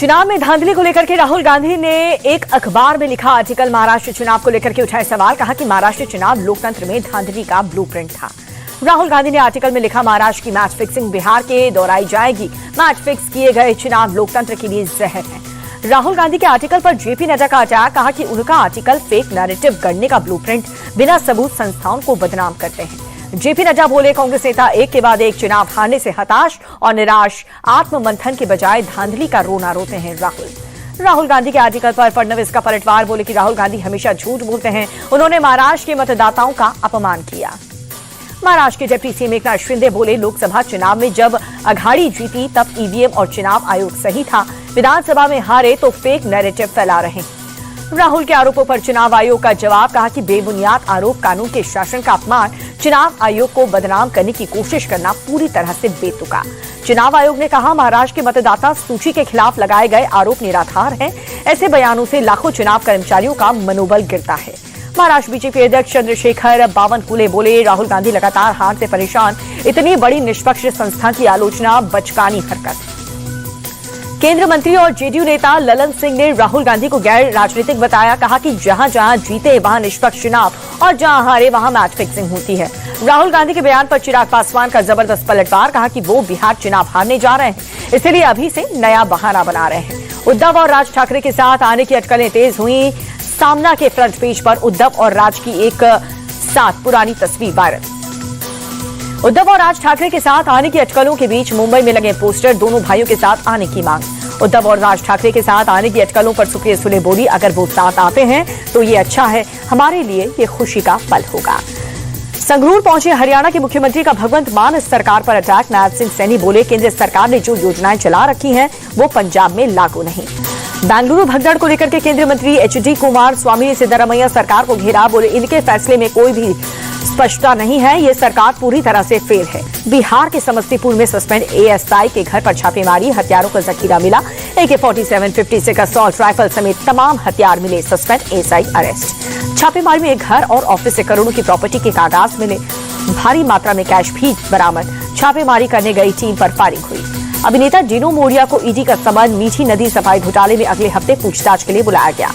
चुनाव में धांधली को लेकर के राहुल गांधी ने एक अखबार में लिखा आर्टिकल। महाराष्ट्र चुनाव को लेकर के उठाए सवाल, कहा कि महाराष्ट्र चुनाव लोकतंत्र में धांधली का ब्लूप्रिंट था। राहुल गांधी ने आर्टिकल में लिखा, महाराष्ट्र की मैच फिक्सिंग बिहार के दोहराई जाएगी। मैच फिक्स किए गए चुनाव लोकतंत्र के लिए जहर है। राहुल गांधी के आर्टिकल पर जेपी नड्डा का अटैक, कहा कि उनका आर्टिकल फेक नैरेटिव गढ़ने का ब्लूप्रिंट, बिना सबूत संस्थाओं को बदनाम करते हैं। जेपी नड्डा बोले, कांग्रेस नेता एक के बाद एक चुनाव हारने से हताश और निराश, आत्ममंथन के बजाय धांधली का रोना रोते हैं राहुल गांधी के आर्टिकल पर फडणवीस का पलटवार, बोले कि राहुल गांधी हमेशा झूठ बोलते हैं। उन्होंने महाराष्ट्र के मतदाताओं का अपमान किया। महाराष्ट्र के डिप्टी सीएम एकनाथ शिंदे बोले, लोकसभा चुनाव में जब अघाड़ी जीती तब ईवीएम और चुनाव आयोग सही था, विधानसभा में हारे तो फेक नैरेटिव फैला रहे हैं। राहुल के आरोपों पर चुनाव आयोग का जवाब, कहा कि बेबुनियाद आरोप, कानून के शासन का अपमान, चुनाव आयोग को बदनाम करने की कोशिश करना पूरी तरह से बेतुका। चुनाव आयोग ने कहा, महाराष्ट्र के मतदाता सूची के खिलाफ लगाए गए आरोप निराधार हैं। ऐसे बयानों से लाखों चुनाव कर्मचारियों का मनोबल गिरता है। महाराष्ट्र बीजेपी अध्यक्ष चंद्रशेखर बावनकुले बोले, राहुल गांधी लगातार हार से परेशान, इतनी बड़ी निष्पक्ष संस्था की आलोचना बचकानी हरकत। केंद्रीय मंत्री और जेडीयू नेता ललन सिंह ने राहुल गांधी को गैर राजनीतिक बताया, कहा कि जहां जहां जीते वहां निष्पक्ष चुनाव और जहां हारे वहां मैच फिक्सिंग होती है। राहुल गांधी के बयान पर चिराग पासवान का जबरदस्त पलटवार, कहा कि वो बिहार चुनाव हारने जा रहे हैं, इसलिए अभी से नया बहाना बना रहे हैं। उद्धव और राज ठाकरे के साथ आने की अटकलें तेज हुई। सामना के फ्रंट पेज पर उद्धव और राज की एक साथ पुरानी तस्वीर वायरल। उद्धव और राज ठाकरे के साथ आने की अटकलों के बीच मुंबई में लगे पोस्टर, दोनों भाइयों के साथ आने की मांग। उद्धव और राज ठाकरे के साथ आने की अटकलों पर सुप्रिया सुले बोली, अगर वो साथ आते हैं तो ये अच्छा है, हमारे लिए ये खुशी का पल होगा। संगरूर पहुंचे हरियाणा के मुख्यमंत्री का भगवंत मान सरकार पर अटैक। नायब सिंह सैनी बोले, केंद्र सरकार ने जो योजनाएं चला रखी हैं वो पंजाब में लागू नहीं। बेंगलुरु भगदड़ को लेकर के केंद्रीय मंत्री एचडी कुमार स्वामी ने सिद्धरामैया सरकार को घेरा, बोले इनके फैसले में कोई भी स्पष्टता नहीं है, ये सरकार पूरी तरह से फेल है। बिहार के समस्तीपुर में सस्पेंड एएसआई के घर पर छापेमारी, हथियारों का जखीरा मिला। AK-47, 56 असॉल्ट राइफल समेत तमाम हथियार मिले, सस्पेंड एएसआई अरेस्ट। छापेमारी में घर और ऑफिस से करोड़ों की प्रॉपर्टी के कागजात मिले, भारी मात्रा में कैश भी बरामद। छापेमारी करने गई टीम पर फायरिंग हुई। अभिनेता डिनो मोरिया को ईडी का समन, मीठी नदी सफाई घोटाले में अगले हफ्ते पूछताछ के लिए बुलाया गया।